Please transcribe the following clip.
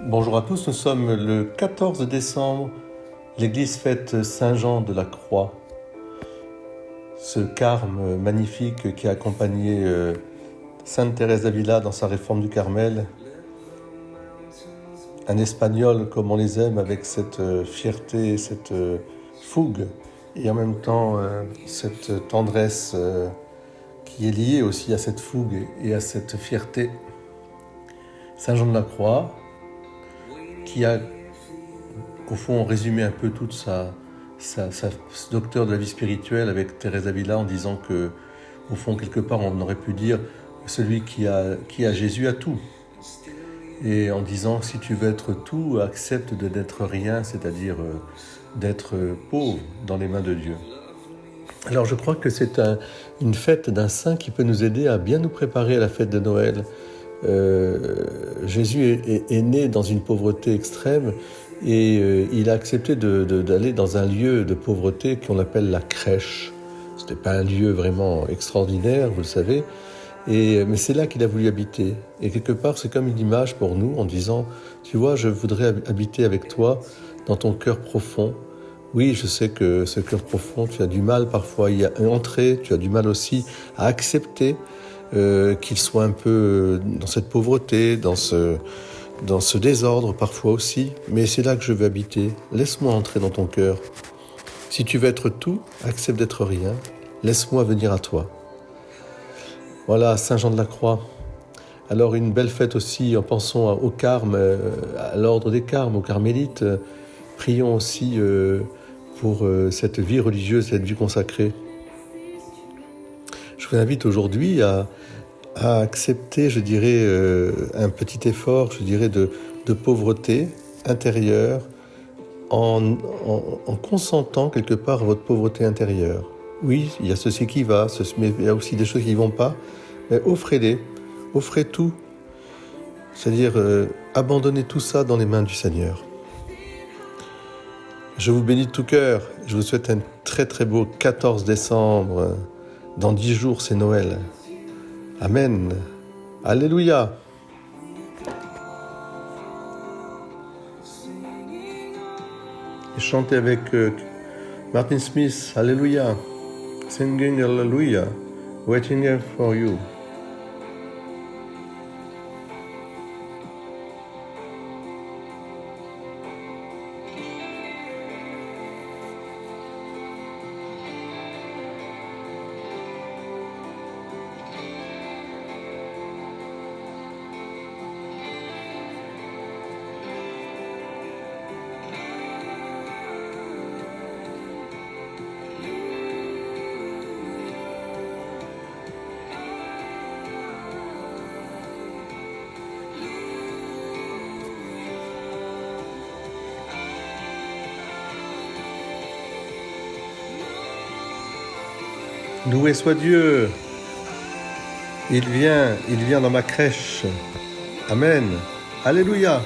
Bonjour à tous, nous sommes le 14 décembre, l'église fête Saint Jean de la Croix, ce carme magnifique qui a accompagné Sainte Thérèse d'Avila dans sa réforme du Carmel, un espagnol comme on les aime avec cette fierté, cette fougue et en même temps cette tendresse qui est liée aussi à cette fougue et à cette fierté. Saint Jean de la Croix, qui a, au fond, résumé un peu toute sa docteur de la vie spirituelle avec Thérèse d'Avila en disant que, au fond, quelque part, on aurait pu dire celui qui a Jésus a tout. Et en disant, si tu veux être tout, accepte de n'être rien, c'est-à-dire d'être pauvre dans les mains de Dieu. Alors je crois que c'est une fête d'un saint qui peut nous aider à bien nous préparer à la fête de Noël. Jésus est né dans une pauvreté extrême et il a accepté d'aller dans un lieu de pauvreté qu'on appelle la crèche. Ce n'était pas un lieu vraiment extraordinaire, vous le savez, mais c'est là qu'il a voulu habiter. Et quelque part, c'est comme une image pour nous en disant, tu vois, je voudrais habiter avec toi dans ton cœur profond. Oui, je sais que ce cœur profond, tu as du mal parfois à y entrer, tu as du mal aussi à accepter qu'il soit un peu dans cette pauvreté, dans ce désordre parfois aussi. Mais c'est là que je veux habiter. Laisse-moi entrer dans ton cœur. Si tu veux être tout, accepte d'être rien. Laisse-moi venir à toi. Voilà, Saint Jean de la Croix. Alors une belle fête aussi en pensant au carme, à l'ordre des carmes, aux carmélites. Prions aussi pour cette vie religieuse, cette vie consacrée. Je vous invite aujourd'hui à accepter, je dirais, un petit effort, je dirais, de pauvreté intérieure en consentant quelque part votre pauvreté intérieure. Oui, il y a ceci qui va, mais il y a aussi des choses qui ne vont pas, mais offrez-les, offrez tout. C'est-à-dire, abandonnez tout ça dans les mains du Seigneur. Je vous bénis de tout cœur. Je vous souhaite un très très beau 14 décembre. Dans 10 jours, c'est Noël. Amen. Alléluia. Et chantez avec Martin Smith. Alléluia. Singing Hallelujah. Waiting here for you. Loué soit Dieu. Il vient dans ma crèche. Amen. Alléluia.